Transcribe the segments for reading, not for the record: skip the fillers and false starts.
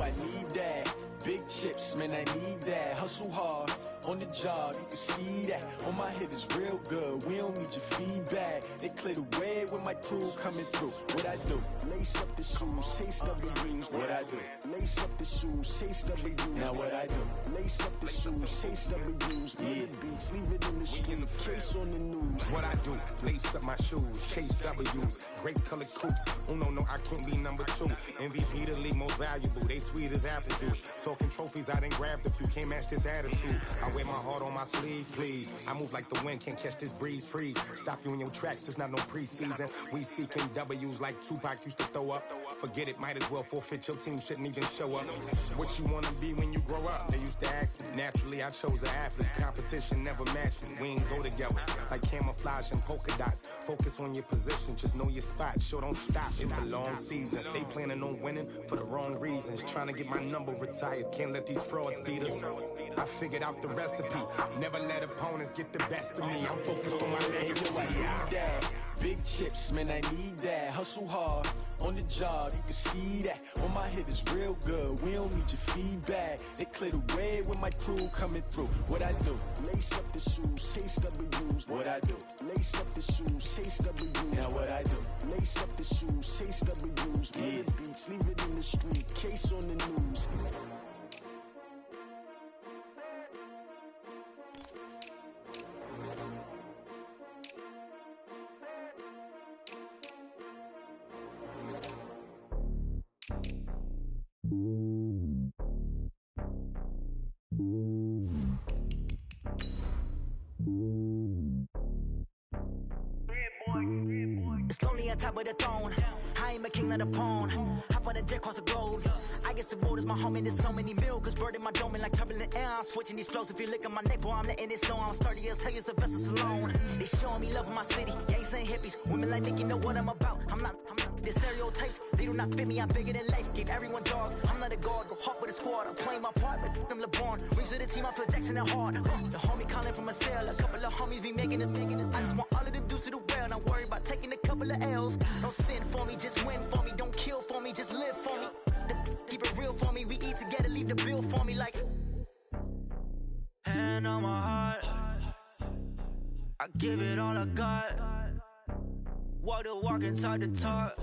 I need that. Big chips, man, I need that. Hustle hard on the job, you can see that. On my head is real good, we don't need your feedback. They clear the way with my crew coming through. What I do? Lace up the shoes, chase W's. What I do? Lace up the shoes, chase W's. Now what I do? Lace up the shoes, chase W's. Yeah, beats, leave it in the street, case on the news. What I do? Lace up my shoes, chase W's. Grape colored coops. Oh no, I can't be number 2. MVP the league most valuable. They sweet as apple juice. Talking trophies, I done grabbed a few. Can't match this attitude. I wear my heart on my sleeve, please. I move like the wind, can't catch this breeze, freeze. Stop you in your tracks, there's not no preseason. We seeking W's like Tupac used to throw up. Forget it, might as well forfeit. Your team shouldn't even show up. What you wanna be when you grow up? They used to ask me. Naturally, I chose an athlete. Competition never matched me. We ain't go together like camouflage and polka dots. Focus on your position, just know your spot. Sure, don't stop. It's a long season. They planning on winning for the wrong reasons. Trying to get my number retired. Can't let these frauds beat us. I figured out the recipe. Never let opponents get the best of me. I'm focused on my legacy. I need that. Big chips, man, I need that. Hustle hard on the job, you can see that. On my head is real good, we don't need your feedback. They clear the way with my crew coming through. What I do? Lace up the shoes, chase W's. What I do? Lace up the shoes, chase W's. Now what I do? Lace up the shoes, chase W's. Yeah, beats, leave it in the street, case on the news. It's lonely on top of the throne. I ain't a king of the pawn. Hop on a jet across the globe. I guess the road is my home and there's so many milkers burning my dome like turbulent air. I'm switching these flows. If you look at my neck, boy, I'm letting it slow. I'm sturdy as hell as a vessel alone. They showing me love in my city. Gangs and hippies. Women like Nick, you know what I'm about. I'm not the stereotypes. They do not fit me. I'm bigger than life. Gave everyone jobs. I'm not a guard. Go hard with a squad. I'm playing my part, but I'm LeBron. Rings to the team. I feel Jackson and hard. The homie calling from a cell. A couple of homies be making it. I just want all of them dudes to the well. Not worry about taking a couple of L's. Don't sin for me, just win for me. Don't kill for me, just live for me. Keep it real for me. We eat together, leave the bill for me like. Hand on my heart, I give it all I got. Walk the walk and talk the talk.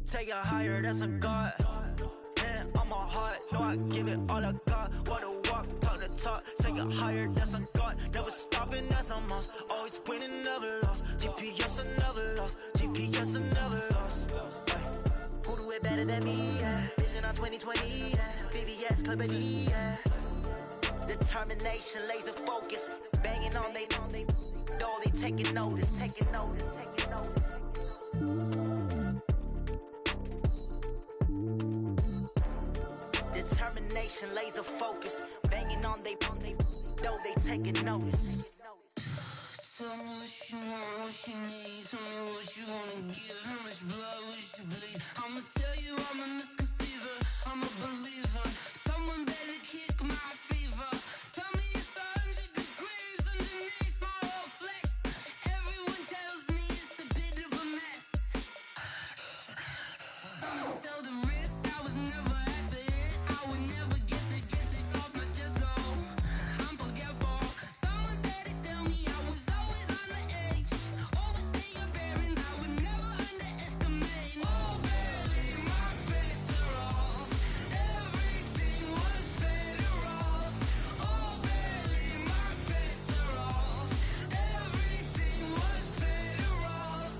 Take it higher, that's a God. Hand on my heart, no, I give it all I got. Walk the walk, talk the talk. Take it higher, that's a God. Never stopping, that's a must. Always winning, never lost. GPS, I never lost. GPS, I never lost. Who do it better than me? Yeah. Vision on 2020. Yeah. VVS, Clarity. Yeah. Determination, laser focus. Banging on they door, they taking notice. Taking notice. Taking notice. Determination, laser focus. Banging on they door, they taking notice. Tell me what you want, what you need. Tell me what you wanna give. How much blood would you bleed? I'ma tell you I'm a misconceiver. I'm a believer. Someone better kick my fever. Tell me it's 100 degrees underneath my whole flesh. Everyone tells me it's a bit of a mess. I'ma tell the risk I was never at the end. I would never get the off my chest, though. I'm forgetful. Someone better tell me I was always on the edge. Overstay your bearings, I would never underestimate. Oh, barely, my bets are off. Everything was better off. Oh, barely, my bets are off. Everything was better off.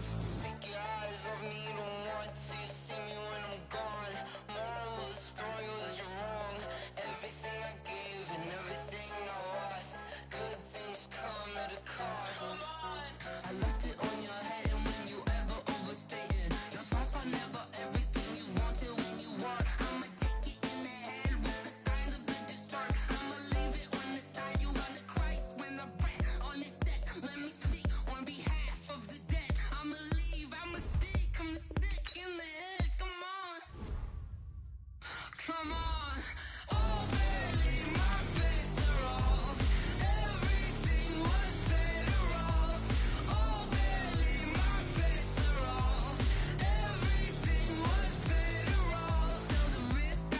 Take your eyes off me, don't want to see me when I'm gone. Moral of the story was you're wrong. Everything I gave and everything I lost. Good things come at a cost. I left it on your head, and when you ever overstated, your thoughts are never everything you wanted when you want. I'ma take it in the head with the signs of a distort. I'ma leave it on the side. You run the Christ when the breath on the set. Let me speak on behalf of the dead. I'ma leave, I'ma speak. I'm the sick in the head. Come on, come on. Oh, barely, my bets are off. Everything was better off. Oh, barely, my bets are off. Everything was better off. Tell the risk I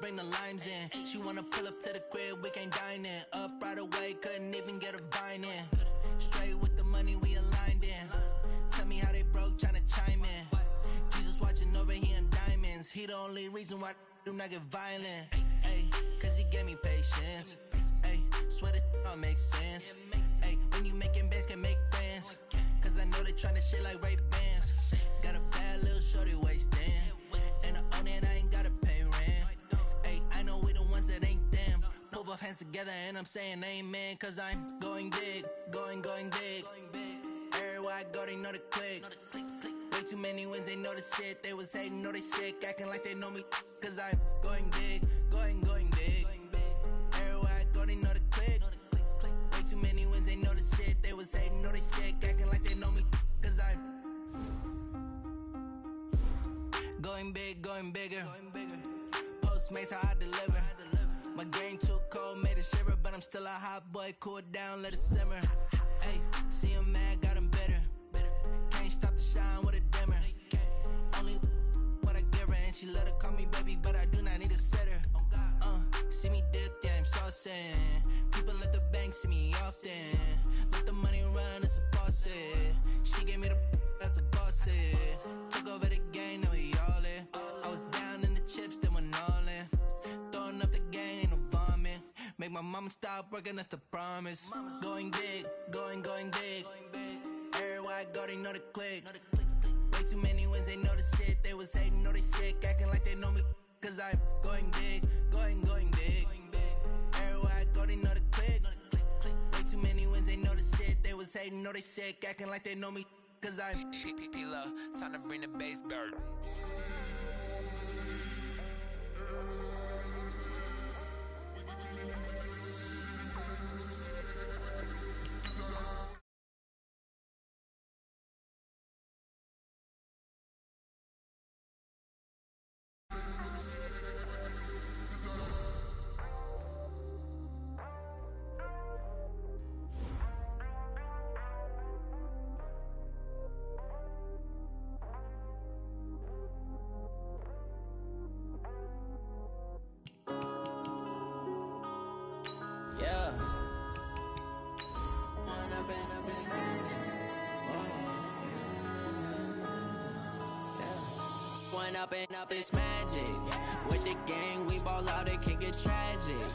Bring the limes in. She wanna pull up to the crib, we can't dine in. Up right away, couldn't even get a vine in. Straight with the money, we aligned in. Tell me how they broke, tryna chime in. Jesus watching over, he in diamonds. He the only reason why I do not get violent. Ay, cause he gave me patience. Ay, swear that all makes sense. Ay, when you making bands, can make friends. Cause I know they tryna shit like Ray-Bans. Got a bad little shorty wasting. And I own it, I ain't gotta pay rent. Ay, I know we the ones that ain't them. Pull both hands together and I'm saying amen. Cause I'm going big, going big. Everywhere I go, they know the click. Way too many wins, they know the shit. They was hating, know they sick, acting like they know me. Cause I'm going big, going big. Everywhere I go, they know the click. Way too many wins, they know the shit. They was hating, know they sick, acting like they know me. Cause I'm going big, going bigger. Postmates, how I deliver. My game too cold, made it shiver. But I'm still a hot boy, cool it down, let it simmer. Hey, see him mad, got him bitter. Can't stop the shine with a dimmer. Only what I give her, and she let her call me baby, but I do not need a sitter. See me dip, yeah, I'm saucing. People at the bank see me often. Let the money run, it's a faucet. She gave me the that's a boss is. Took over the game, now we all in. I was down in the chips, then went all in. Throwing up the game, ain't no vomit. Make my mama stop working, that's the promise. Going big, going big. Everywhere I go, they know the click. Way too many wins, they know the shit. They was hating, know they sick, acting like they know me. Cause I'm going big, going big. Everywhere I go, they know the click. Way too many wins, they know the shit. They was hating, know they sick, acting like they know me. Cause I'm P-P-P-Love, time to bring the bass back. Yeah. Wanna bend up his knees. One up and up is magic. With the gang, we ball out, it can get tragic.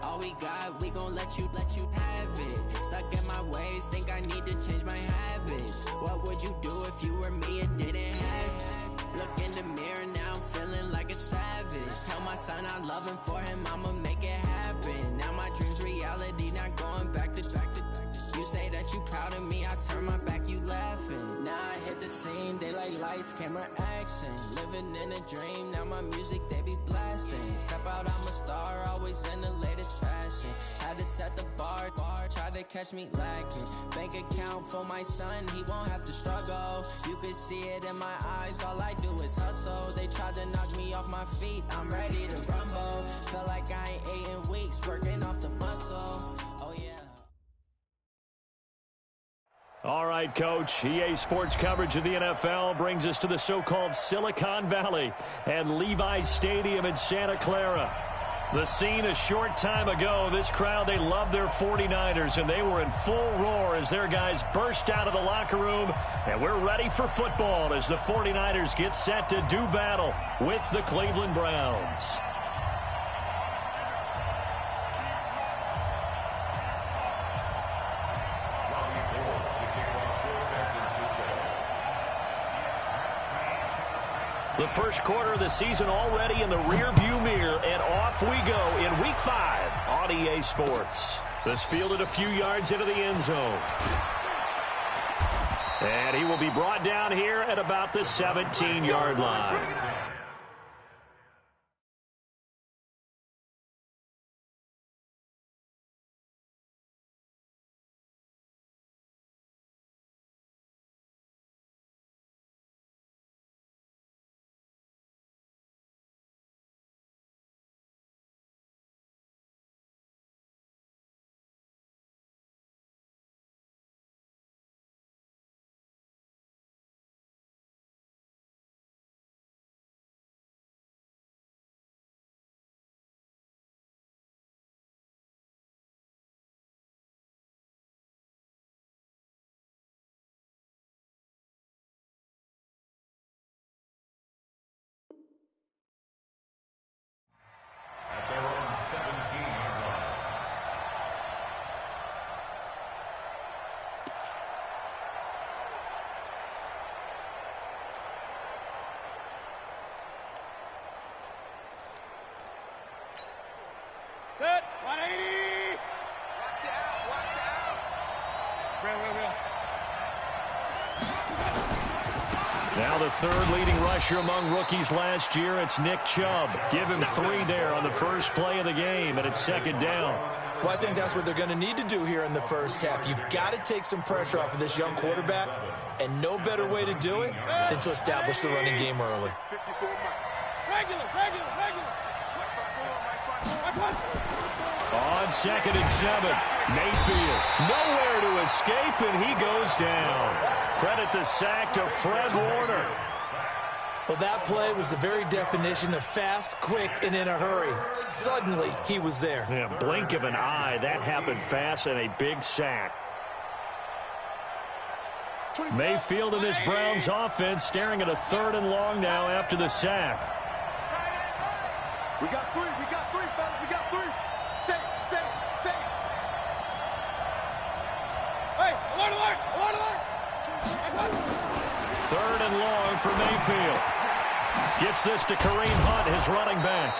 All we got, we gon' let you have it. Stuck in my ways, think I need to change my habits. What would you do if you were me and didn't have it? Look in the mirror, now I'm feeling like a savage. Tell my son I love him, for him I'ma make it happen. Now my dream's reality, not going back to. You say that you proud of me, I turn my back, you laughing. Now I hit the scene, they like lights, camera, action. Living in a dream, now my music, they be blasting. Step out, I'm a star, always in the latest fashion. Had to set the bar, try to catch me lacking. Bank account for my son, he won't have to struggle. You can see it in my eyes, all I do is hustle. They tried to knock me off my feet, I'm ready to rumble. Felt like I ain't ate in weeks, working off the muscle. Oh yeah. All right, Coach. EA Sports coverage of the NFL brings us to the so-called Silicon Valley and Levi's Stadium in Santa Clara. The scene a short time ago, this crowd, they love their 49ers, and they were in full roar as their guys burst out of the locker room. And we're ready for football as the 49ers get set to do battle with the Cleveland Browns. The first quarter of the season already in the rearview mirror, and off we go in Week 5 on EA Sports. This fielded a few yards into the end zone. And he will be brought down here at about the 17-yard line. Now the third leading rusher among rookies last year, it's Nick Chubb. Give him 3 there on the first play of the game, and it's second down. Well, I think that's what they're going to need to do here in the first half. You've got to take some pressure off of this young quarterback, and no better way to do it than to establish the running game early. On 2nd and 7, Mayfield nowhere to escape, and he goes down. Credit the sack to Fred Warner. Well, that play was the very definition of fast, quick, and in a hurry. Suddenly, he was there. Yeah, blink of an eye. That happened fast, and a big sack. Mayfield and this Browns offense staring at a 3rd and long now after the sack. We got 3, fellas, we got 3. Say. Hey, alert! 3rd and long for Mayfield. Gets this to Kareem Hunt, his running back.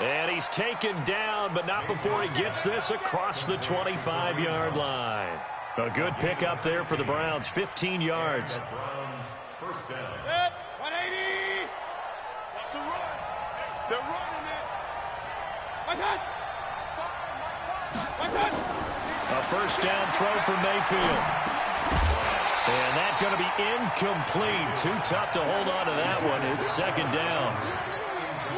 And he's taken down, but not before he gets this across the 25-yard line. A good pickup there for the Browns, 15 yards. First down. 180. That's a run. They're running it. A first down throw for Mayfield. And that's going to be incomplete. Too tough to hold on to that one. It's second down.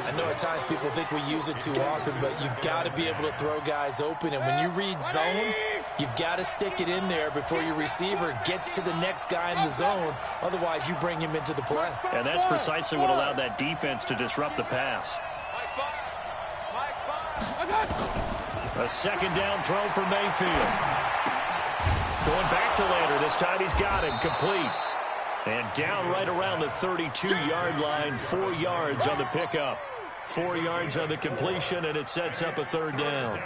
I know at times people think we use it too often, but you've got to be able to throw guys open. And when you read zone, you've got to stick it in there before your receiver gets to the next guy in the zone. Otherwise, you bring him into the play. And that's precisely what allowed that defense to disrupt the pass. A second down throw for Mayfield. Going back to Lander. This time he's got him complete. And down right around the 32-yard line. 4 yards on the pickup. 4 yards on the completion, and it sets up a 3rd down.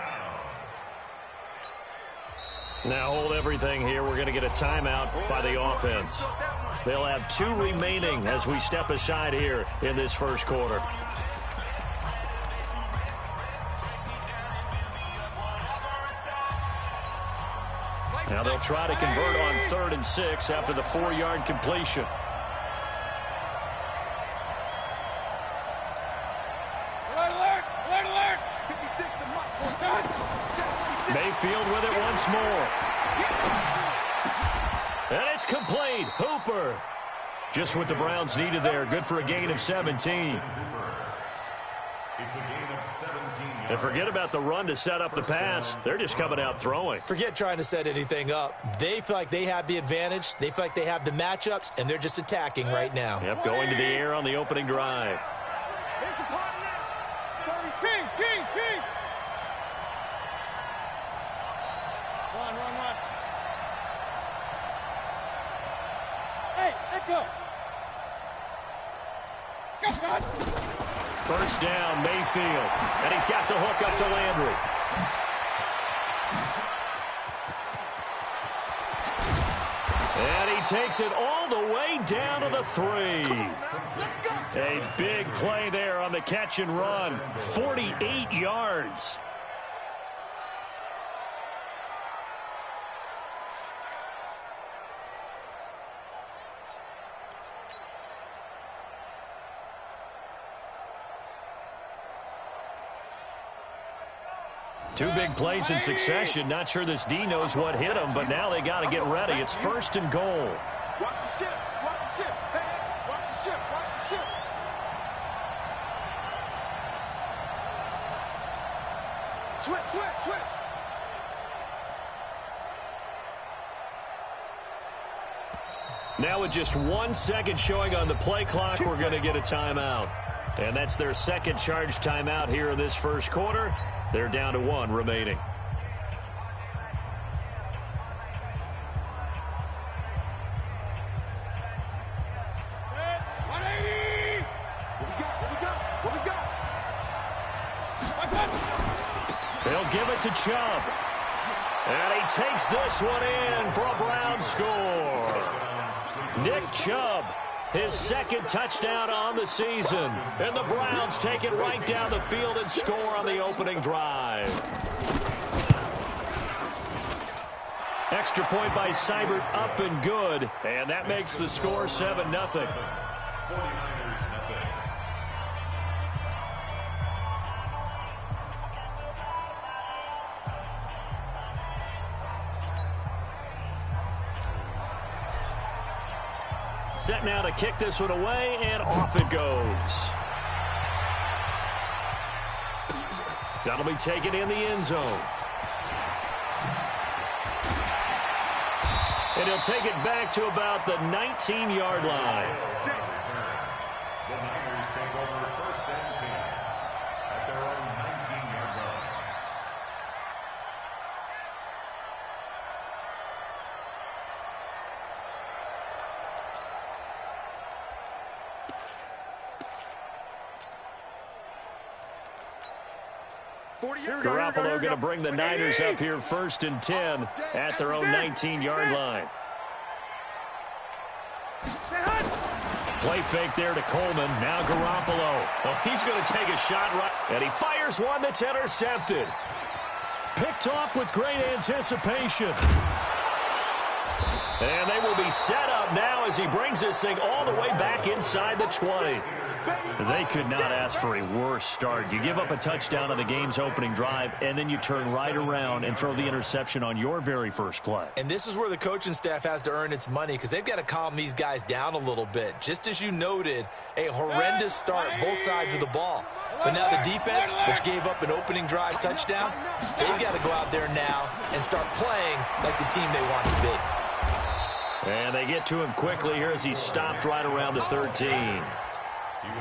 Now hold everything here. We're going to get a timeout by the offense. They'll have 2 remaining as we step aside here in this first quarter. Now they'll try to convert on 3rd and 6 after the 4-yard completion. Alert! Mayfield with it once more. And it's complete. Hooper. Just what the Browns needed there. Good for a gain of 17. It's a gain of 17. And forget about the run to set up the pass. They're just coming out throwing. Forget trying to set anything up. They feel like they have the advantage. They feel like they have the matchups, and they're just attacking right now. Yep, going to the air on the opening drive. Here's the partner. 30 King. Run. Hey, let's go. First down, Mayfield. And he's got the hook up to Landry. And he takes it all the way down to the 3. A big play there on the catch and run. 48 yards. Two big plays in succession. Not sure this D knows what hit him, but now they got to get ready. It's 1st and goal. Watch the ship. Hey, watch the ship. Switch. Now with just 1 second showing on the play clock, we're going to get a timeout. And that's their second charge timeout here in this first quarter. They're down to 1 remaining. They'll give it to Chubb. And he takes this one in for a Brown score. Nick Chubb, his 2nd touchdown on the season. And the Browns take it right down the field and score on the opening drive. Extra point by Seibert, up and good. And that makes the score 7-0. set now to kick this one away, and off it goes. That'll be taken in the end zone. And he'll take it back to about the 19-yard line. The Niners take over 1st and 10 at their own 19-yard line. Garoppolo going to bring the Niners up here 1st and 10 at their own 19-yard line. Play fake there to Coleman. Now Garoppolo. Oh, he's going to take a shot right. And he fires one that's intercepted. Picked off with great anticipation. And they will be set up now as he brings this thing all the way back inside the 20. They could not ask for a worse start. You give up a touchdown on the game's opening drive, and then you turn right around and throw the interception on your very first play. And this is where the coaching staff has to earn its money because they've got to calm these guys down a little bit. Just as you noted, a horrendous start, both sides of the ball. But now the defense, which gave up an opening drive touchdown, they've got to go out there now and start playing like the team they want to be. And they get to him quickly here as he's stopped right around the 13.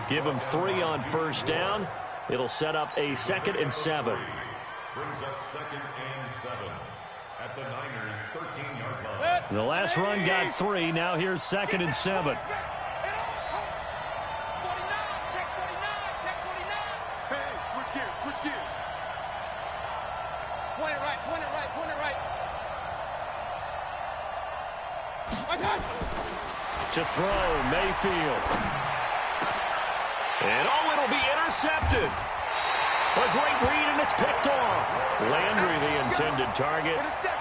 Give him 3 on 1st down. It'll set up a 2nd and 7. Brings up 2nd and 7 at the Niners' 13-yard line. The last run got 3. Now here's 2nd and 7. Hey, switch gears, switch gears. Point it right, point it right, point it right. To throw, Mayfield. And, oh, it'll be intercepted. A great read, and it's picked off. Landry, the intended target.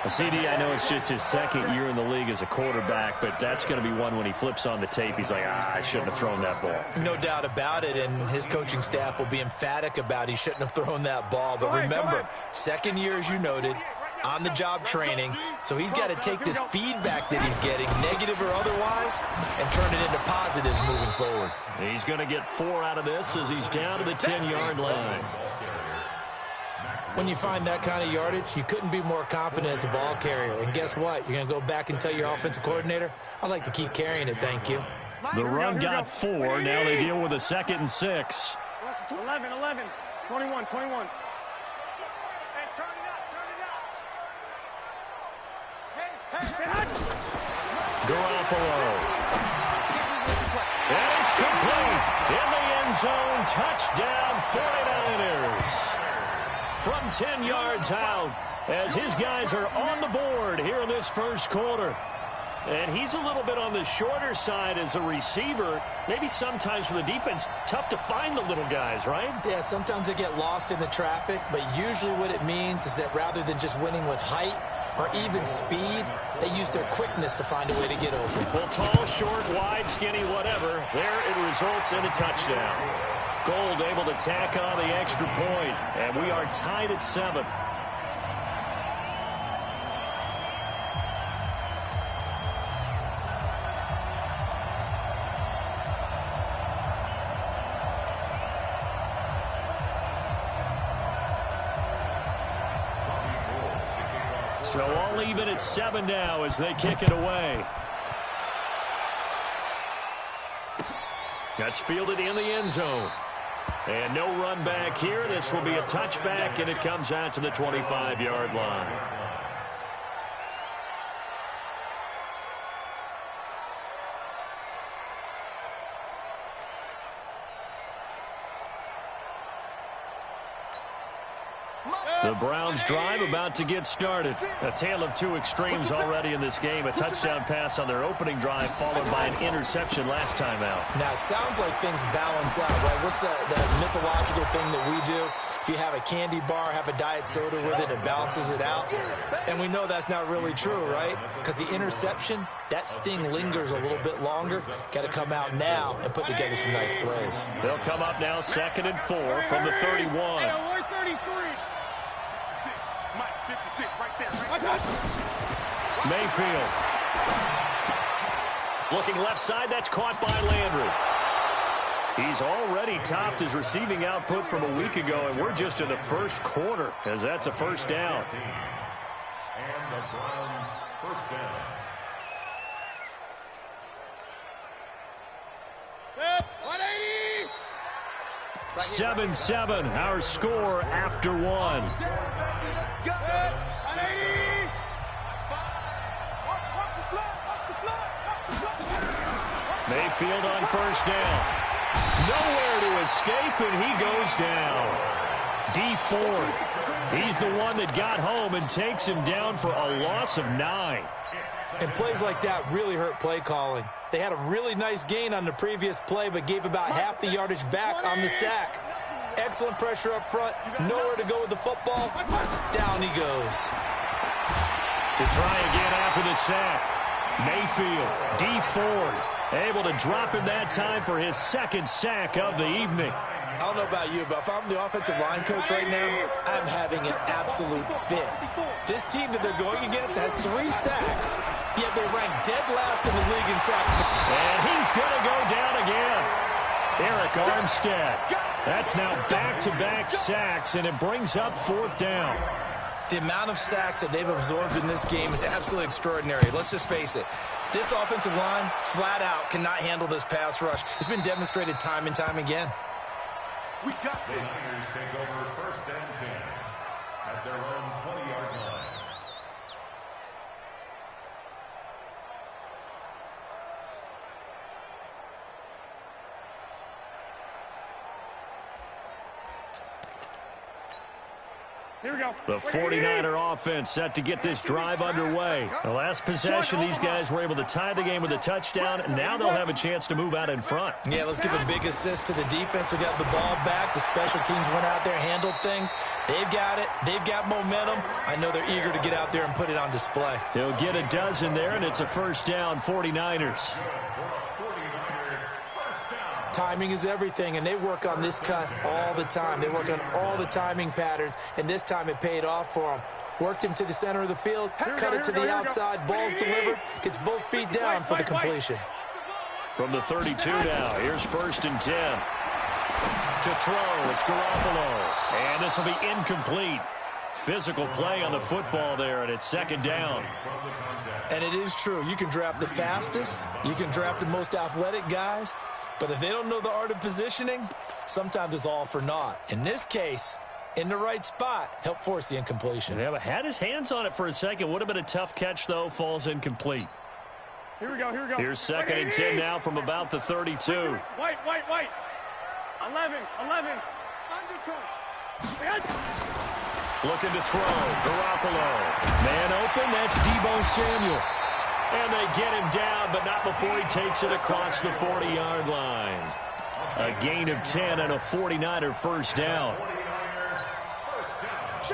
CD, I know it's just his 2nd year in the league as a quarterback, but that's going to be one when he flips on the tape. He's like, I shouldn't have thrown that ball. No doubt about it, and his coaching staff will be emphatic about he shouldn't have thrown that ball. But remember, 2nd year, as you noted, on-the-job training, so he's got to take this feedback that he's getting, negative or otherwise, and turn it into positives moving forward. He's going to get 4 out of this as he's down to the 10-yard line. When you find that kind of yardage, you couldn't be more confident as a ball carrier. And guess what? You're going to go back and tell your offensive coordinator, I'd like to keep carrying it, thank you. The run got 4. Now they deal with a 2nd and 6. 11, 21, 21. Garoppolo. And it's complete. In the end zone, touchdown 49ers. From 10 yards out, as his guys are on the board here in this first quarter. And he's a little bit on the shorter side as a receiver. Maybe sometimes for the defense, tough to find the little guys, right? Yeah, sometimes they get lost in the traffic, but usually what it means is that rather than just winning with height or even speed, they use their quickness to find a way to get open. Well, tall, short, wide, skinny, whatever. There it results in a touchdown. Gold able to tack on the extra point, and we are tied at 7. So all even at 7 now as they kick it away. That's fielded in the end zone. And no run back here. This will be a touchback, and it comes out to the 25-yard line. The Browns drive about to get started. A tale of 2 extremes already in this game. A touchdown pass on their opening drive followed by an interception last time out. Now, it sounds like things balance out, right? What's that mythological thing that we do? If you have a candy bar, have a diet soda with it, it balances it out. And we know that's not really true, right? Because the interception, that sting lingers a little bit longer. Got to come out now and put together some nice plays. They'll come up now 2nd and 4 from the 31. Mayfield. Looking left side, that's caught by Landry. He's already topped his receiving output from a week ago, and we're just in the first quarter, as that's a first down. And the Browns first down. 7-7, our score after one. Mayfield on first down. Nowhere to escape, and he goes down. D Ford, he's the one that got home and takes him down for a loss of 9. And plays like that really hurt play calling. They had a really nice gain on the previous play, but gave about half the yardage back on the sack. Excellent pressure up front. Nowhere to go with the football. Down he goes. To try again after the sack. Mayfield, D Ford, able to drop him that time for his second sack of the evening. I don't know about you, but if I'm the offensive line coach right now, I'm having an absolute fit. This team that they're going against has 3 sacks, yet they rank dead last in the league in sacks. And he's going to go down again. Eric Armstead. That's now back-to-back sacks, and it brings up 4th down. The amount of sacks that they've absorbed in this game is absolutely extraordinary. Let's just face it. This offensive line, flat out, cannot handle this pass rush. It's been demonstrated time and time again. We got this. The Niners take over first and 10 at their own 20-yard line. Here we go. The 49er offense set to get this drive underway. The last possession, these guys were able to tie the game with a touchdown, and now they'll have a chance to move out in front. Yeah, let's give a big assist to the defense who got the ball back. The special teams went out there, handled things. They've got it. They've got momentum. I know they're eager to get out there and put it on display. They'll get a dozen there, and it's a first down, 49ers. Timing is everything, and they work on this cut all the time. They work on all the timing patterns, and this time it paid off for them. Worked him to the center of the field, cut it to the outside, ball's delivered, gets both feet down for the completion. From the 32 now, here's 1st and 10. To throw, it's Garoppolo, and this will be incomplete. Physical play on the football there, and it's 2nd down. And it is true. You can draft the fastest, you can draft the most athletic guys, but if they don't know the art of positioning, sometimes it's all for naught. In this case, in the right spot, help force the incompletion. Yeah, but had his hands on it for a second. Would have been a tough catch, though. Falls incomplete. Here we go, here we go. Here's 2nd and 10 now from about the 32. White. 11. Looking to throw. Garoppolo. Man open, that's Deebo Samuel. And they get him down, but not before he takes it across the 40-yard line. A gain of 10 and a 49er first down.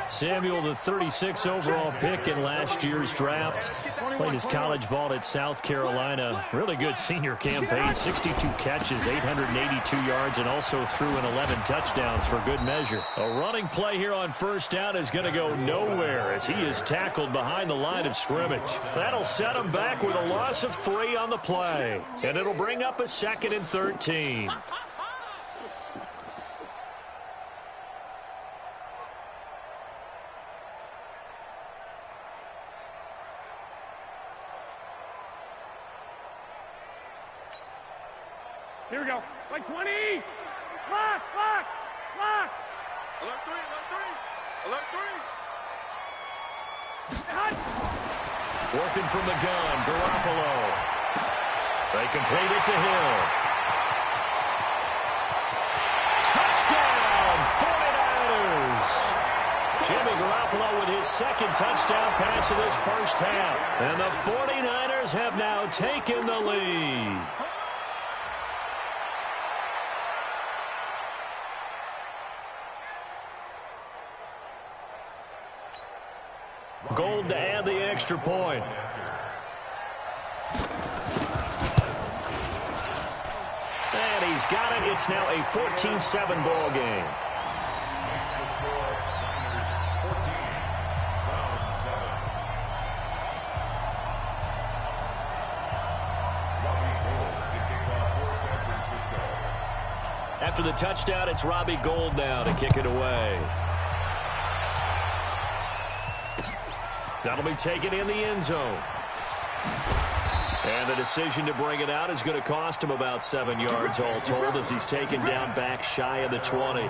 Samuel, the 36 overall pick in last year's draft. Played his college ball at South Carolina. Really good senior campaign. 62 catches, 882 yards, and also threw in 11 touchdowns for good measure. A running play here on first down is going to go nowhere as he is tackled behind the line of scrimmage. That'll set him back with a loss of 3 on the play. And it'll bring up a 2nd and 13. Here we go. Like 20. Lock. Alert 3. Working from the gun, Garoppolo. They complete it to Hill. Touchdown, 49ers! Jimmy Garoppolo with his 2nd touchdown pass of this first half. And the 49ers have now taken the lead. Gold to add the extra point. And he's got it. It's now a 14-7 ball game. After the touchdown, it's Robbie Gould now to kick it away. That'll be taken in the end zone. And the decision to bring it out is going to cost him about 7 yards all told as he's taken down back shy of the 20.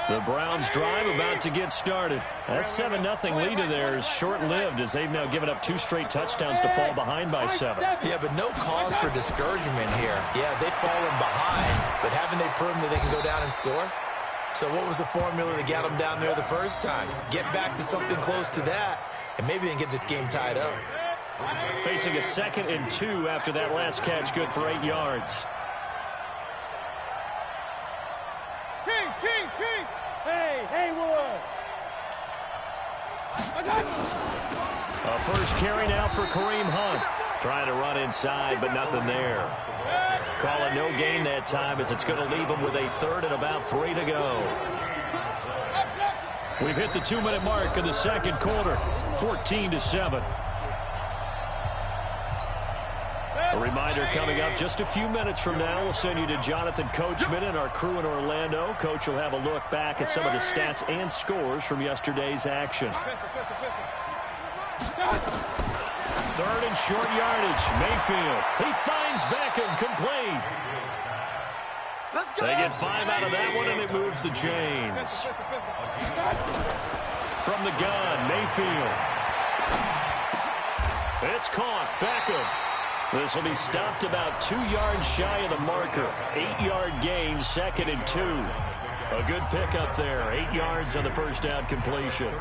The Browns drive about to get started. That 7-0 lead of theirs short-lived as they've now given up 2 straight touchdowns to fall behind by 7. Yeah, but no cause for discouragement here. Yeah, they've fallen behind, but haven't they proven that they can go down and score? So what was the formula that got them down there the first time? Get back to something close to that, and maybe they can get this game tied up. Facing a 2nd and 2 after that last catch, good for 8 yards. King! Hey, Haywood! A first carry now for Kareem Hunt. Trying to run inside, but nothing there. Call it no gain that time as it's going to leave him with a 3rd and about 3 to go. We've hit the 2-minute mark of the second quarter, 14-7. A reminder coming up just a few minutes from now. We'll send you to Jonathan Coachman and our crew in Orlando. Coach will have a look back at some of the stats and scores from yesterday's action. 3rd and short yardage. Mayfield. He finds Beckham complete. They get 5 out of that one, and it moves the chains. From the gun, Mayfield. It's caught. Beckham. This will be stopped about 2 yards shy of the marker. 8-yard gain, 2nd and 2. A good pickup there. 8 yards on the first down completion.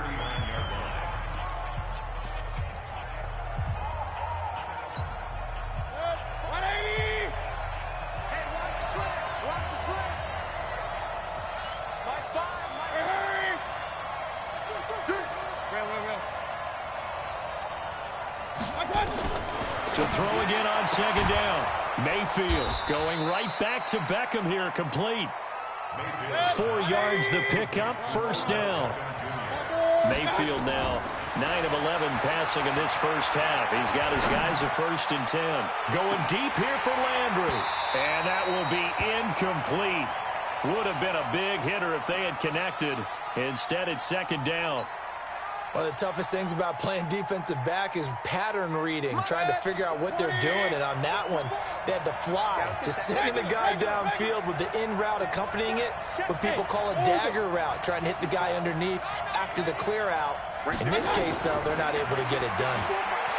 To throw again on 2nd down. Mayfield going right back to Beckham here, complete. 4 yards the pickup, 1st down. Mayfield now 9 of 11 passing in this first half. He's got his guys a 1st and 10. Going deep here for Landry. And that will be incomplete. Would have been a big hitter if they had connected. Instead, it's 2nd down. One of the toughest things about playing defensive back is pattern reading, trying to figure out what they're doing. And on that one, they had to fly, just sending the guy downfield with the in route accompanying it, what people call a dagger route, trying to hit the guy underneath after the clear out. In this case, though, they're not able to get it done.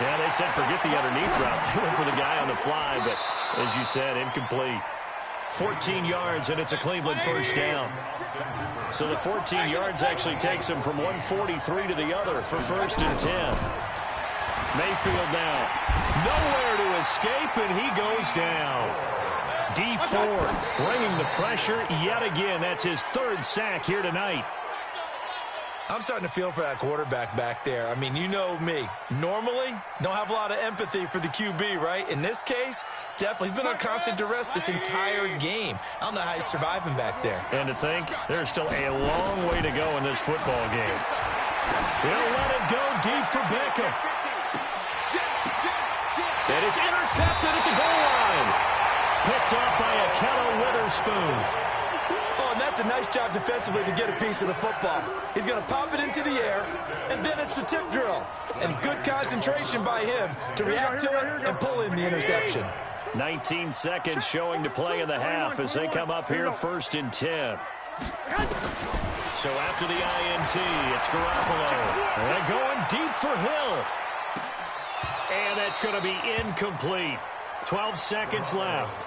Yeah, they said forget the underneath route. They went for the guy on the fly, but as you said, incomplete. 14 yards, and it's a Cleveland 1st down. So the 14 yards actually takes him from 143 to the other for 1st and 10. Mayfield now nowhere to escape, and he goes down. D Ford bringing the pressure yet again. That's his 3rd sack here tonight. I'm starting to feel for that quarterback back there. I mean, you know me. Normally, don't have a lot of empathy for the QB, right? In this case, definitely. He's been on constant duress this entire game. I don't know how he's surviving back there. And to think, there's still a long way to go in this football game. He'll let it go deep for Beckham. And it's intercepted at the goal line. Picked off by Akello Witherspoon. Oh, and that's a nice job defensively to get a piece of the football. He's going to pop it into the air, and then it's the tip drill. And good concentration by him to react to it and pull in the interception. 19 seconds showing to play in the half as they come up here 1st and 10. So after the INT, it's Garoppolo. They're going deep for Hill. And that's going to be incomplete. 12 seconds left.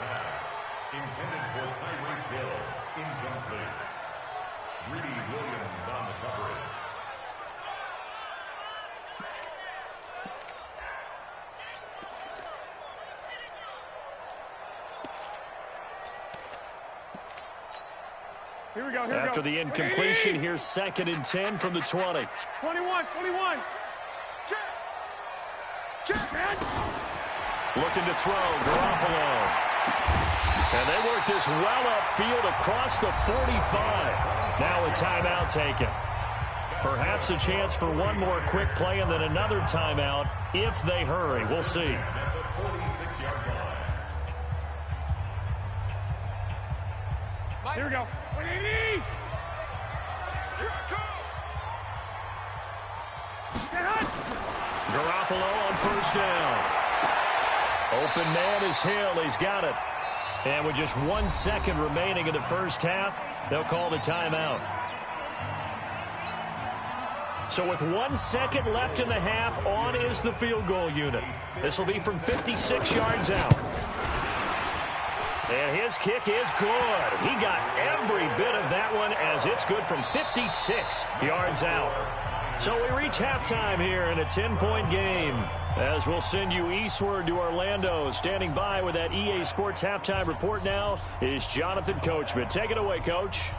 Intended for Tyreek Hill. Incomplete. Greedy Williams on the coverage. Here we go. After the incompletion, here's 2nd and 10 from the 20. 21. Looking to throw, Garoppolo. And they work this well upfield across the 45. Now a timeout taken. Perhaps a chance for one more quick play and then another timeout if they hurry. We'll see. At the 46-yard line. Here we go. Garoppolo on first down. Open man is Hill. He's got it. And with just 1 second remaining in the first half, they'll call the timeout. So with 1 second left in the half, on is the field goal unit. This will be from 56 yards out. And his kick is good. He got every bit of that one as it's good from 56 yards out. So we reach halftime here in a 10-point game. As we'll send you eastward to Orlando. Standing by with that EA Sports halftime report now is Jonathan Coachman. Take it away, Coach.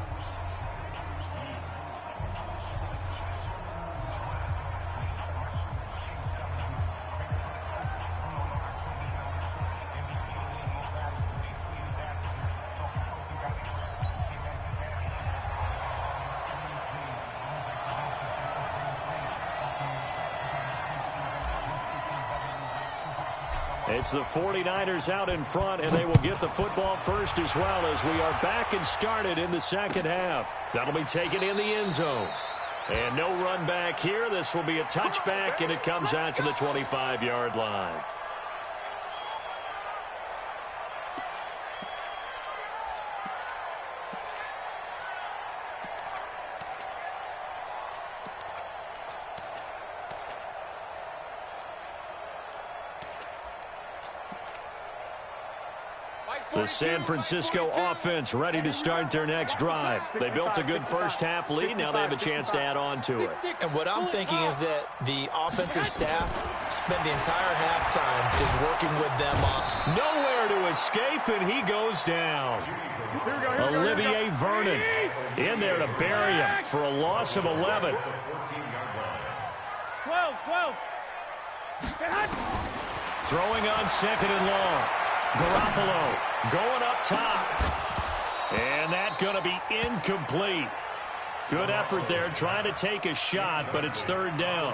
It's the 49ers out in front, and they will get the football first as well as we are back and started in the second half. That'll be taken in the end zone. And no run back here. This will be a touchback, and it comes out to the 25-yard line. The San Francisco offense ready to start their next drive. They built a good first half lead. Now they have a chance to add on to it. And what I'm thinking is that the offensive staff spent the entire halftime just working with them on. Nowhere to escape, and he goes down. Olivier Vernon in there to bury him for a loss of 11. 12. Throwing on second and long. Garoppolo going up top. And that's going to be incomplete. Good effort there trying to take a shot, but it's third down.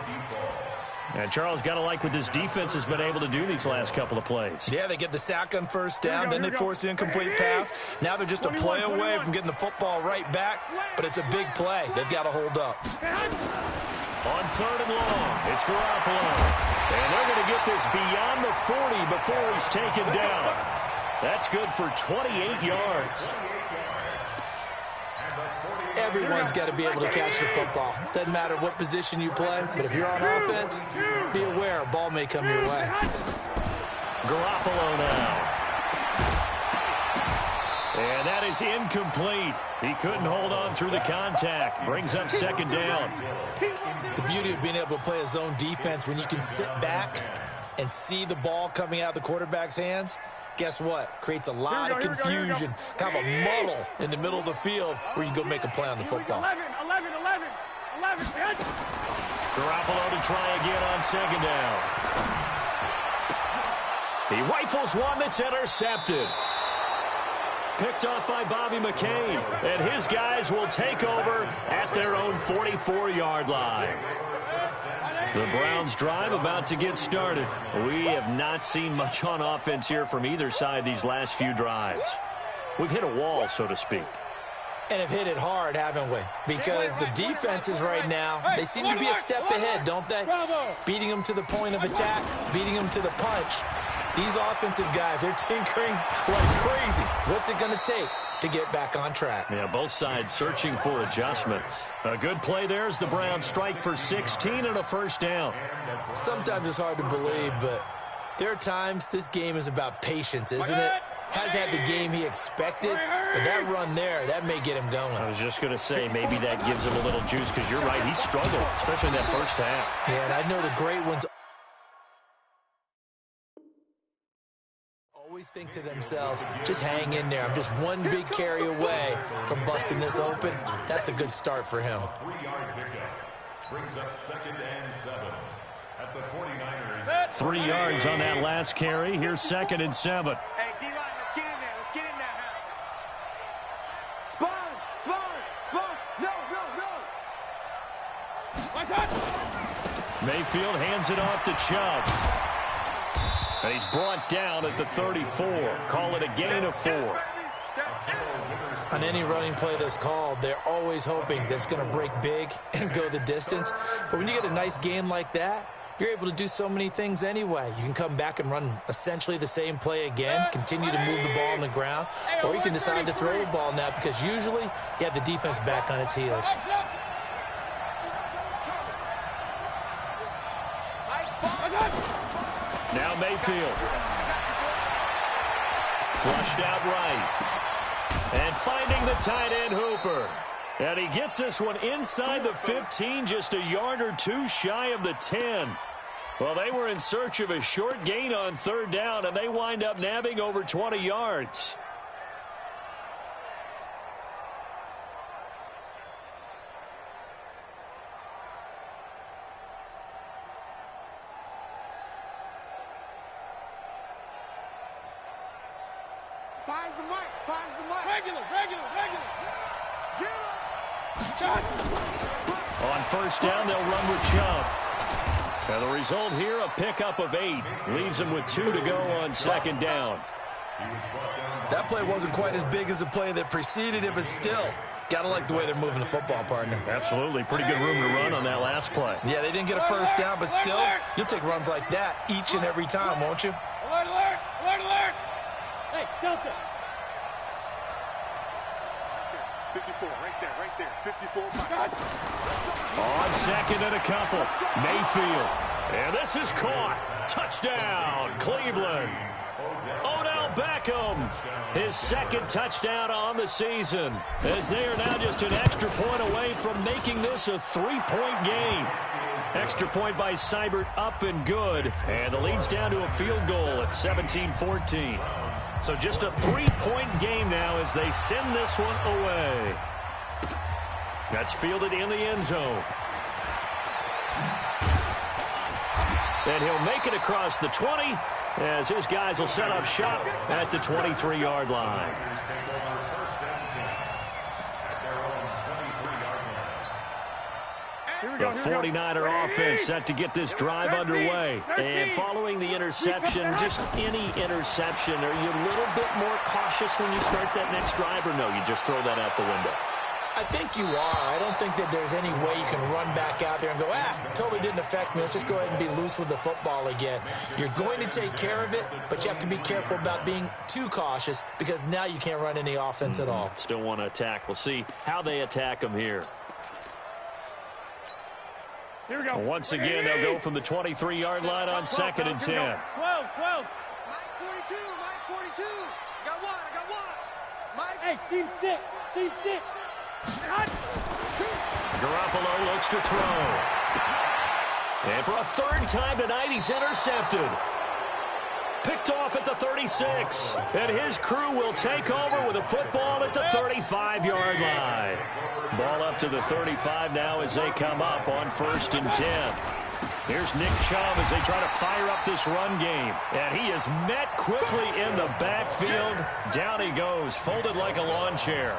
And Charles, got to like what this defense has been able to do these last couple of plays. Yeah, they get the sack on first down, then they force the incomplete pass. Now they're just a play away from getting the football right back, but it's a big play. They've got to hold up. On third and long, it's Garoppolo. And they're going to get this beyond the 40 before he's taken down. That's good for 28 yards. Everyone's got to be able to catch the football. Doesn't matter what position you play, but if you're on offense, be aware a ball may come your way. Garoppolo now. And that is incomplete. He couldn't hold on through the contact. Brings up second down. The beauty of being able to play a zone defense when you can sit back and see the ball coming out of the quarterback's hands, guess what? Creates a lot of confusion, kind of a muddle in the middle of the field where you can go make a play on the football. 11. Garoppolo to try again on second down. He rifles one that's intercepted. Picked off by Bobby McCain, and his guys will take over at their own 44-yard line. The Browns drive about to get started. We have not seen much on offense here from either side these last few drives. We've hit a wall, so to speak. And have hit it hard, haven't we? Because the defenses right now, they seem to be a step ahead, don't they? Beating them to the point of attack, beating them to the punch. These offensive guys, they're tinkering like crazy. What's it going to take to get back on track? Yeah, both sides searching for adjustments. A good play there as the Browns strike for 16 and a first down. Sometimes it's hard to believe, but there are times this game is about patience, isn't it? Has had the game he expected, but that run there, that may get him going. I was just going to say, maybe that gives him a little juice, because you're right, he struggled, especially in that first half. Yeah, and I know the great ones always think to themselves, just hang in there. I'm just one big carry away from busting this open. That's a good start for him. 3-yard pickup brings up second and 7 at the 49ers. 3 yards on that last carry. Here's second and 7. Hey, D-line, let's get in there. Let's get in there. Sponge. No. Mayfield hands it off to Chubb. And he's brought down at the 34. Call it a gain of 4. On any running play that's called, they're always hoping that it's going to break big and go the distance. But when you get a nice game like that, you're able to do so many things anyway. You can come back and run essentially the same play again, continue to move the ball on the ground, or you can decide to throw the ball now because usually you have the defense back on its heels. Now Mayfield. Flushed out right. And finding the tight end Hooper. And he gets this one inside the 15, just a yard or two shy of the 10. Well, they were in search of a short gain on third down, and they wind up nabbing over 20 yards. Finds the mic. Finds the mic. Regular. Get him. On first down, they'll run with Chubb. And the result here, a pickup of 8. Leaves them with 2 to go on second down. That play wasn't quite as big as the play that preceded it, but still, got to like the way they're moving the football, partner. Absolutely. Pretty good room to run on that last play. Yeah, they didn't get a first down, but still, you'll take runs like that each and every time, won't you? Alert, alert, alert, alert. Hey, Delta. 54, right there. 54. On second and a couple, Mayfield. And this is caught. Touchdown, Cleveland. Odell Beckham, his second touchdown on the season, as they are now just an extra point away from making this a 3-point game. Extra point by Seibert up and good, and the lead's down to a field goal at 17-14. So just a 3-point game now as they send this one away. That's fielded in the end zone. And he'll make it across the 20 as his guys will set up shop at the 23-yard line. The 49er offense set to get this drive underway. And following the interception, just any interception, are you a little bit more cautious when you start that next drive, or no, you just throw that out the window? I think you are. I don't think that there's any way you can run back out there and go, totally didn't affect me. Let's just go ahead and be loose with the football again. You're going to take care of it, but you have to be careful about being too cautious because now you can't run any offense at all. Still want to attack. We'll see how they attack them here. Here we go. Once again, they'll go from the 23-yard line on second and 10. 12. Mike 42. I got one. Mike. Hey, seam 6. Garoppolo looks to throw. And for a third time tonight, he's intercepted. Picked off at the 36. And his crew will take over with a football at the 35-yard line. Ball up to the 35 now as they come up on first and 10. Here's Nick Chubb as they try to fire up this run game. And he is met quickly in the backfield. Down he goes, folded like a lawn chair.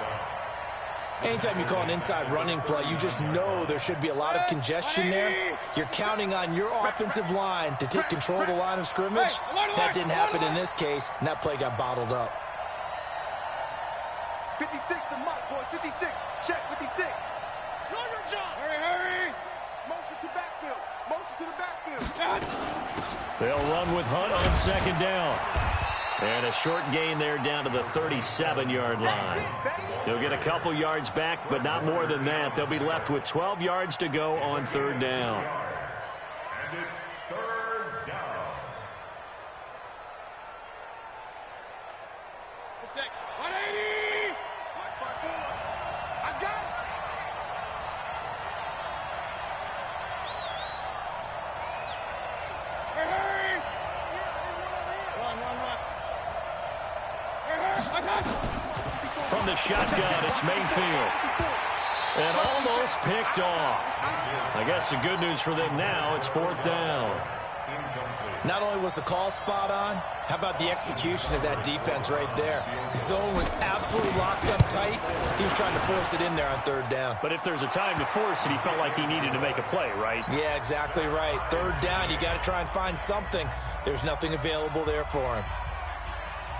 Anytime you call an inside running play, you just know there should be a lot of congestion there. You're counting on your offensive line to take control of the line of scrimmage. That didn't happen in this case, and that play got bottled up. 56 to Mike, boys. 56. Check 56. Know your job. Hurry. Motion to backfield. Motion to the backfield. They'll run with Hunt on second down. And a short gain there down to the 37-yard line. They'll get a couple yards back, but not more than that. They'll be left with 12 yards to go on third down. And it's third down. 180. Mike 54. I got it. Hurry. Run. From the shotgun, it's Mayfield. And almost picked off. I guess the good news for them now, it's fourth down. Not only was the call spot on, how about the execution of that defense right there? Zone was absolutely locked up tight. He was trying to force it in there on third down. But if there's a time to force it, he felt like he needed to make a play, right? Yeah, exactly right. Third down, you got to try and find something. There's nothing available there for him.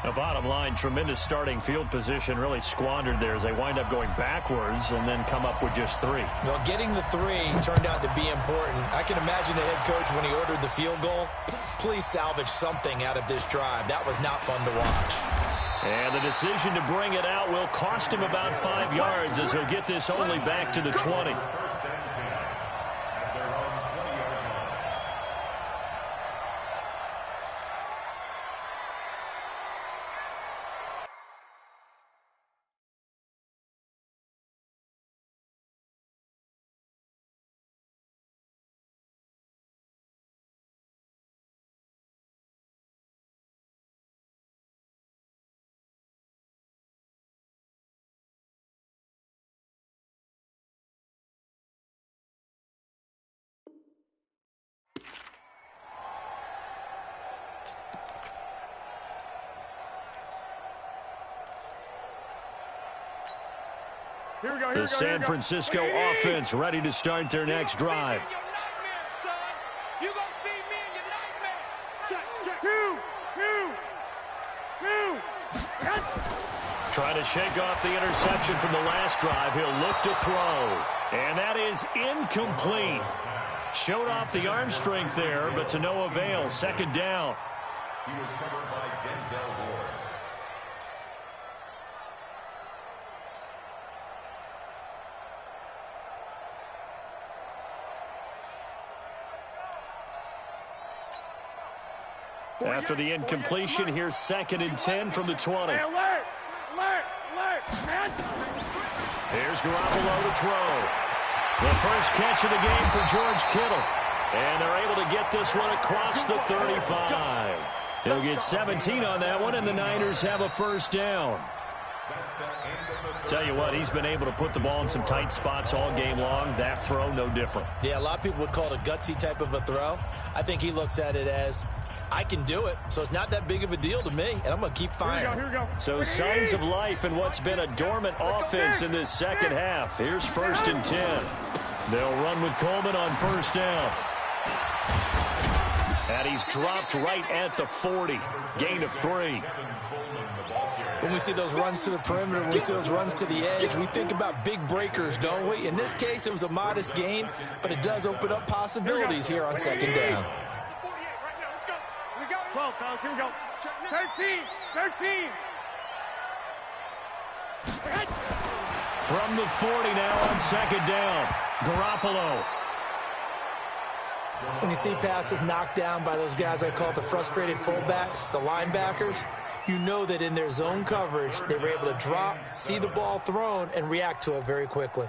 The bottom line, tremendous starting field position, really squandered there as they wind up going backwards and then come up with just 3. Well, getting the 3 turned out to be important. I can imagine the head coach when he ordered the field goal. Please salvage something out of this drive. That was not fun to watch. And the decision to bring it out will cost him about 5 yards as he'll get this only back to the 20. The San Francisco offense ready to start their next drive. You gonna see me in your nightmare. Check. Trying to shake off the interception from the last drive. He'll look to throw. And that is incomplete. Showed off the arm strength there, but to no avail. Second down. He was covered by Denzel Ward. After the incompletion, here's 2nd and 10 from the 20. Hey, alert, man. Here's Garoppolo to throw. The first catch of the game for George Kittle. And they're able to get this one across the 35. He'll get 17 on that one, and the Niners have a first down. Tell you what, he's been able to put the ball in some tight spots all game long. That throw, no different. Yeah, a lot of people would call it a gutsy type of a throw. I think he looks at it as, I can do it, so it's not that big of a deal to me, and I'm going to keep firing. Here we go. So signs of life in what's been a dormant offense in this second half. Here's 1st and 10. They'll run with Coleman on first down. And he's dropped right at the 40. Gain of 3. When we see those runs to the perimeter, when we see those runs to the edge, we think about big breakers, don't we? In this case, it was a modest gain, but it does open up possibilities here on second down. 12, fellas, here we go. 13. From the 40 now on second down. Garoppolo. When you see passes knocked down by those guys I call the frustrated fullbacks, the linebackers, you know that in their zone coverage, they were able to drop, see the ball thrown, and react to it very quickly.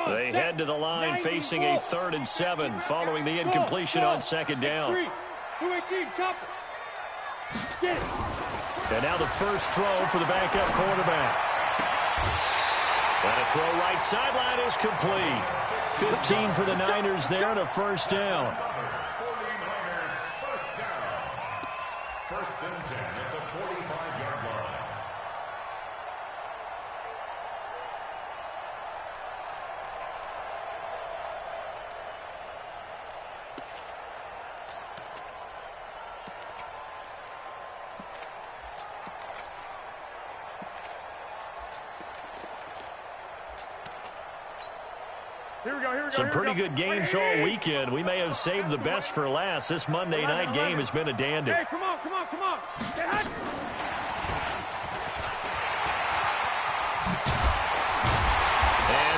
They head to the line facing a 3rd and 7 following the incompletion on second down. 218, chop it. And now the first throw for the backup quarterback. And a throw right sideline is complete. 15 for the Niners there and a first down. 1st and 10 at the 45-yard line. Some pretty good games all weekend. We may have saved the best for last. This Monday night game has been a dandy. Hey, come on. And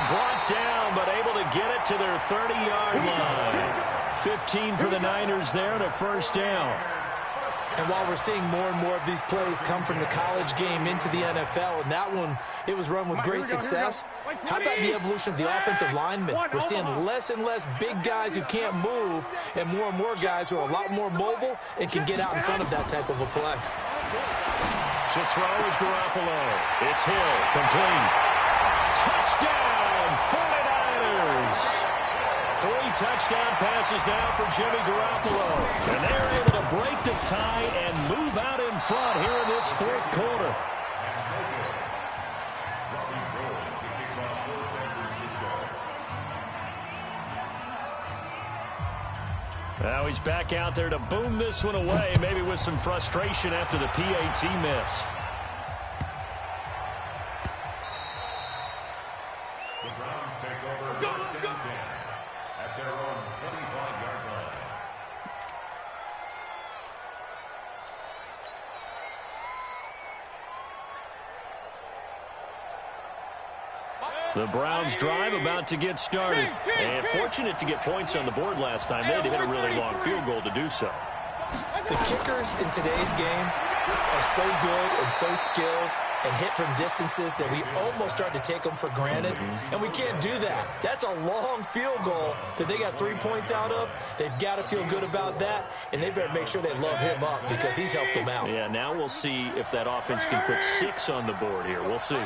brought down, but able to get it to their 30-yard line. 15 for the Niners there and a first down. And while we're seeing more and more of these plays come from the college game into the NFL, and that one, it was run with great success, how about the evolution of the offensive linemen? We're seeing less and less big guys who can't move and more guys who are a lot more mobile and can get out in front of that type of a play. To throw is Garoppolo. It's Hill, complete. Touchdown, 49ers! 3 touchdown passes now for Jimmy Garoppolo. And they're able to break the tie and move out in front here in this fourth quarter. Now he's back out there to boom this one away, maybe with some frustration after the PAT miss. The Browns take over first and 10 at their own 25-yard line. The Browns drive about to get started. And fortunate to get points on the board last time. They had to hit a really long field goal to do so. The kickers in today's game are so good and so skilled and hit from distances that we almost start to take them for granted. And we can't do that. That's a long field goal that they got 3 points out of. They've got to feel good about that, and they better make sure they love him up because he's helped them out. Yeah, now we'll see if that offense can put 6 on the board here. We'll see.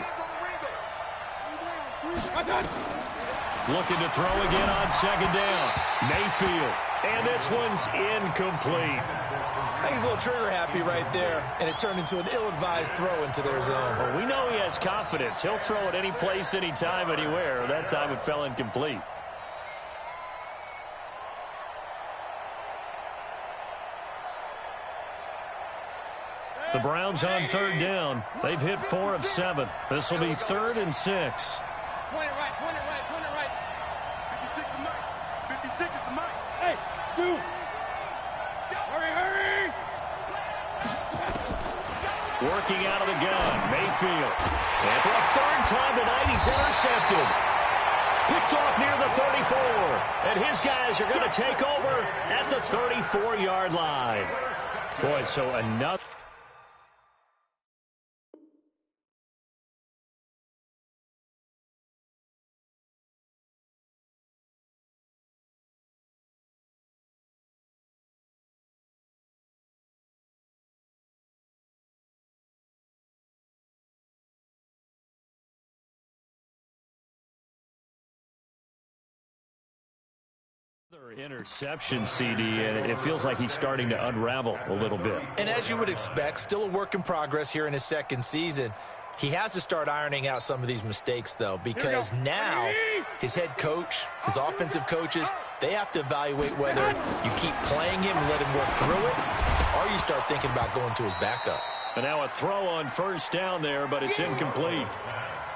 Looking to throw again on second down. Mayfield. And this one's incomplete. I think he's a little trigger happy right there, and it turned into an ill-advised throw into their zone. Well, we know he has confidence. He'll throw it any place, anytime, anywhere. That time it fell incomplete. The Browns on third down. They've hit 4 of 7. This will be 3rd and 6. Point it right, point it right, point it right. 56 is mine. 56 is the mic. Hey, shoot. Hurry, hurry. Working out of the gun, Mayfield. And for a 3rd time tonight, he's intercepted. Picked off near the 34. And his guys are going to take over at the 34-yard line. Boy, so another... interception, CD, and it feels like he's starting to unravel a little bit. And as you would expect, still a work in progress here in his 2nd season. He has to start ironing out some of these mistakes, though, because now his head coach, his offensive coaches, they have to evaluate whether you keep playing him and let him work through it, or you start thinking about going to his backup. And now a throw on 1st down there, but it's incomplete.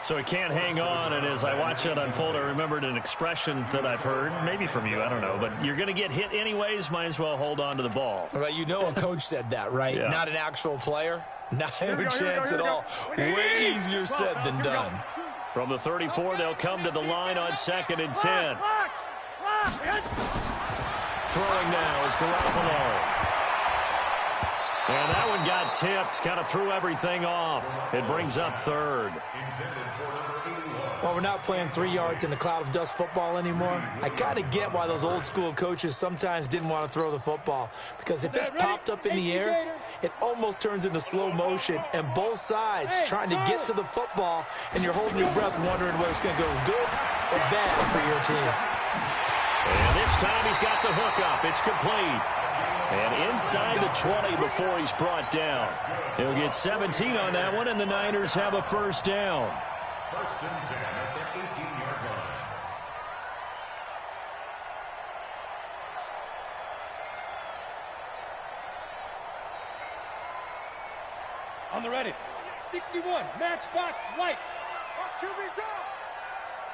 So he can't hang on, and as I watch that unfold, I remembered an expression that I've heard, maybe from you, I don't know, but you're going to get hit anyways, might as well hold on to the ball. Right, you know a coach said that, right? Yeah. Not an actual player, not a chance at all. Way easier said than done. From the 34, they'll come to the line on 2nd and 10. Throwing now is Garoppolo. And that one got tipped, kind of threw everything off. It brings up 3rd. Well, we're not playing 3 yards in a cloud of dust football anymore. I kind of get why those old school coaches sometimes didn't want to throw the football. Because if it's popped up in the air, it almost turns into slow motion. And both sides trying to get to the football, and you're holding your breath wondering whether it's going to go good or bad for your team. And this time he's got the hook up. It's complete. And inside the 20 before he's brought down. He'll get 17 on that one, and the Niners have a 1st down. 1st and 10 at the 18-yard line. On the ready. 61, matchbox lights. Watch QB jump.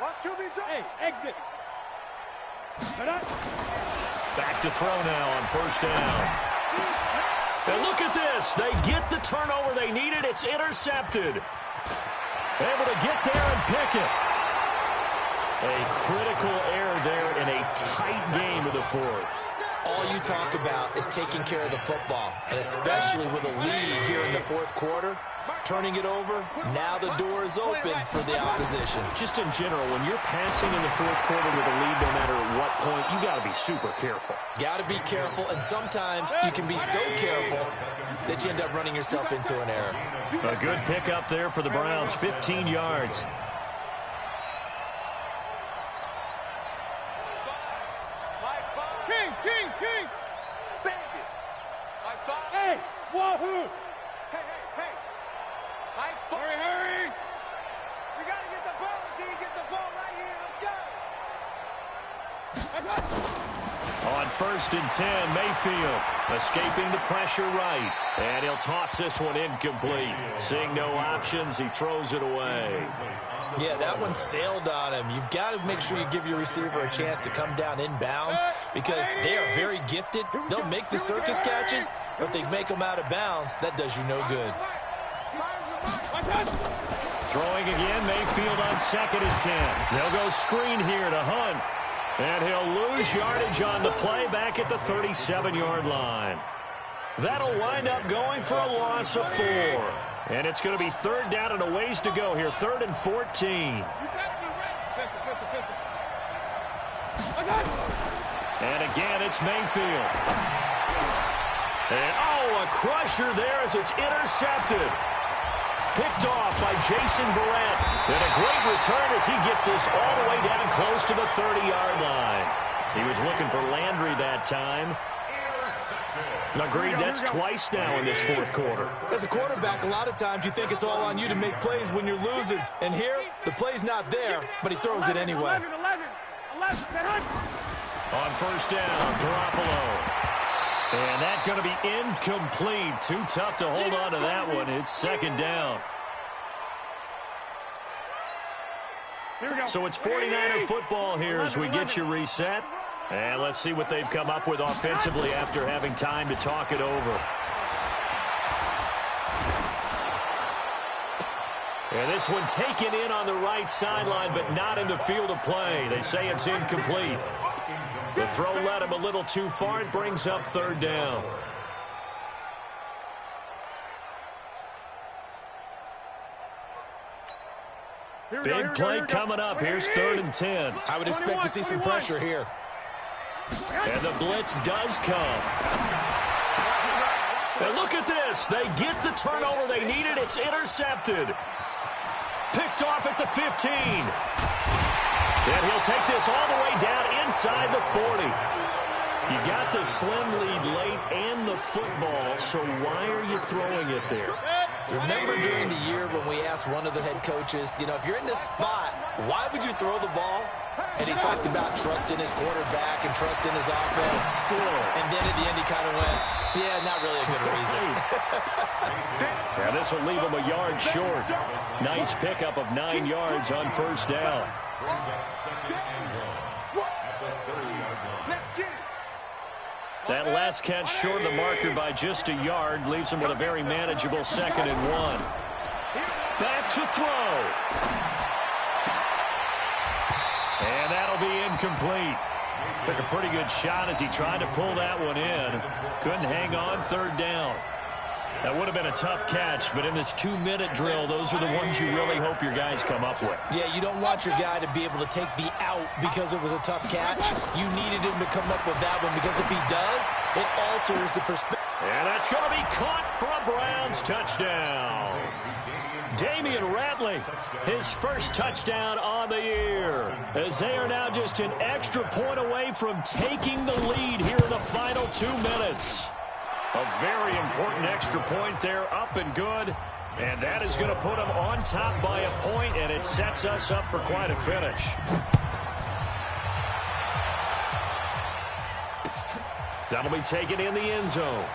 Watch QB jump. Hey, exit. Back to throw now on 1st down. And look at this. They get the turnover they needed. It's intercepted. Able to get there and pick it. A critical error there in a tight game of the 4th. all you talk about is taking care of the football, and especially with a lead here in the fourth quarter, turning it over, now the door is open for the opposition. Just in general, when you're passing in the fourth quarter with a lead, no matter at what point, you got to be super careful. Got to be careful, and sometimes you can be so careful that you end up running yourself into an error. A good pickup there for the Browns, 15 yards. King! Hey, wahoo! Hey! Hurry! We gotta get the ball, King. Get the ball right here. Let's go! On 1st and 10, Mayfield escaping the pressure right. And he'll toss this one incomplete. Seeing no options, he throws it away. Yeah, that one sailed on him. You've got to make sure you give your receiver a chance to come down inbounds because they are very gifted. They'll make the circus catches, but if they make them out of bounds, that does you no good. Throwing again, Mayfield on 2nd and 10. They'll go screen here to Hunt. And he'll lose yardage on the play back at the 37-yard line. That'll wind up going for a loss of 4. And it's going to be 3rd down and a ways to go here. 3rd and 14. And again, it's Mayfield. And, a crusher there as it's intercepted. Picked off by Jason Verrett. And a great return as he gets this all the way down close to the 30-yard line. He was looking for Landry that time. Agreed, that's twice now in this fourth quarter. As a quarterback, a lot of times you think it's all on you to make plays when you're losing. And here, the play's not there, but he throws it anyway. 11. On 1st down, Garoppolo. And that's going to be incomplete. Too tough to hold on to that one. It's 2nd down. So it's 49er football here as we get you reset. And let's see what they've come up with offensively after having time to talk it over. And this one taken in on the right sideline, but not in the field of play. They say it's incomplete. The throw led him a little too far. It brings up 3rd down. Big play coming up. Here's 3rd and 10. I would expect to see some pressure here. And the blitz does come. And look at this. They get the turnover they needed. It's intercepted. Picked off at the 15. And he'll take this all the way down inside the 40. You got the slim lead late and the football, so why are you throwing it there? Remember during the year when we asked one of the head coaches, if you're in this spot, why would you throw the ball? And he talked about trust in his quarterback and trust in his offense. Still. And then at the end he kind of went, yeah, not really a good reason. Yeah, this will leave him a yard short. Nice pickup of 9 yards on 1st down. That last catch short of the marker by just a yard leaves him with a very manageable 2nd and 1. Back to throw. And that'll be incomplete. Took a pretty good shot as he tried to pull that one in. Couldn't hang on, 3rd down. That would have been a tough catch, but in this 2-minute drill, those are the ones you really hope your guys come up with. Yeah, you don't want your guy to be able to take the out because it was a tough catch. You needed him to come up with that one because if he does, it alters the perspective. And that's going to be caught for a Browns touchdown. Damian Ratley, his first touchdown on the year, as they are now just an extra point away from taking the lead here in the final 2 minutes. A very important extra point there, up and good. And that is going to put them on top by a point, and it sets us up for quite a finish. That'll be taken in the end zone.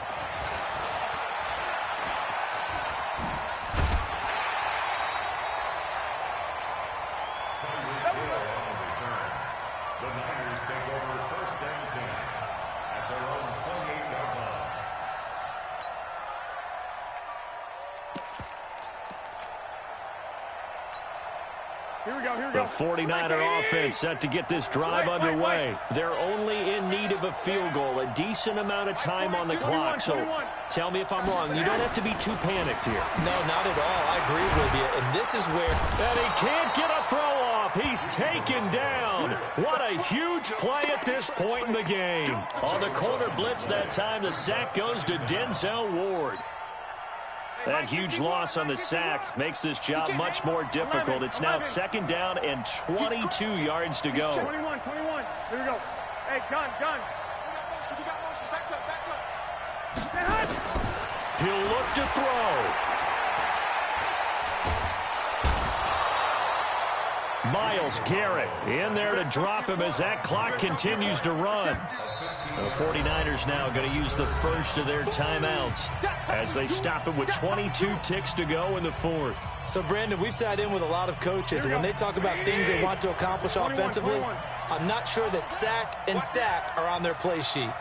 The Niners take over 1st and 10 at their own 28-yard line. The 49er offense set to get this drive underway. They're only in need of a field goal, a decent amount of time on the clock. So tell me if I'm wrong. You don't have to be too panicked here. No, not at all. I agree with you. And this is where... And he can't get a throw off. He's taken down. What a huge play at this point in the game. On the corner blitz that time, the sack goes to Denzel Ward. That huge loss on the sack makes this job much more difficult. It's now 2nd down and 22 yards to go. 21. Here we go. Hey, gun. He'll look to throw. Myles Garrett in there to drop him as that clock continues to run. The 49ers now going to use the first of their timeouts as they stop it with 22 ticks to go in the 4th. So, Brandon, we sat in with a lot of coaches, and when they talk about things they want to accomplish offensively, I'm not sure that sack and sack are on their play sheet.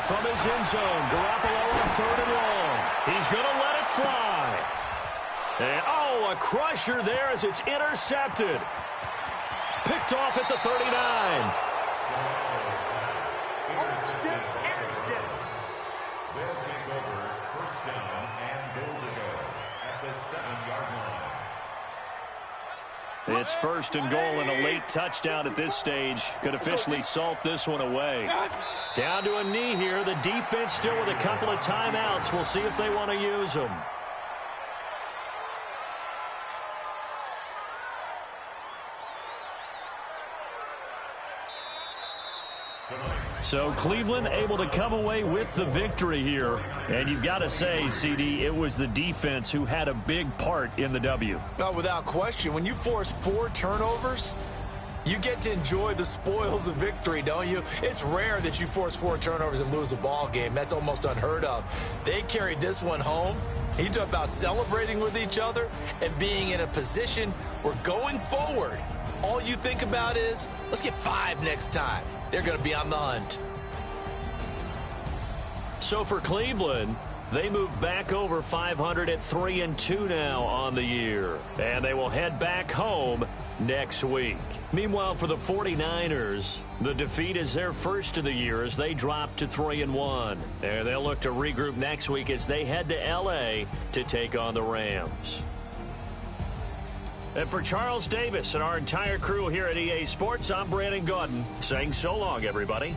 From his end zone, Garoppolo on 3rd and long. He's going to let it fly. And, a crusher there as it's intercepted. Picked off at the 39. They'll take over 1st down and goal to go at the 7-yard line. It's 1st and goal and a late touchdown at this stage. Could officially salt this one away. Down to a knee here. The defense still with a couple of timeouts. We'll see if they want to use them. So Cleveland able to come away with the victory here. And you've got to say, CD, it was the defense who had a big part in the W. Oh, without question. When you force 4 turnovers, you get to enjoy the spoils of victory, don't you? It's rare that you force 4 turnovers and lose a ball game. That's almost unheard of. They carried this one home. You talk about celebrating with each other and being in a position where going forward, all you think about is, let's get 5 next time. They're going to be on the hunt. So for Cleveland, they move back over 500 at 3-2 now on the year. And they will head back home next week. Meanwhile, for the 49ers, the defeat is their first of the year as they drop to 3-1. And they'll look to regroup next week as they head to L.A. to take on the Rams. And for Charles Davis and our entire crew here at EA Sports, I'm Brandon Gaudin saying so long, everybody.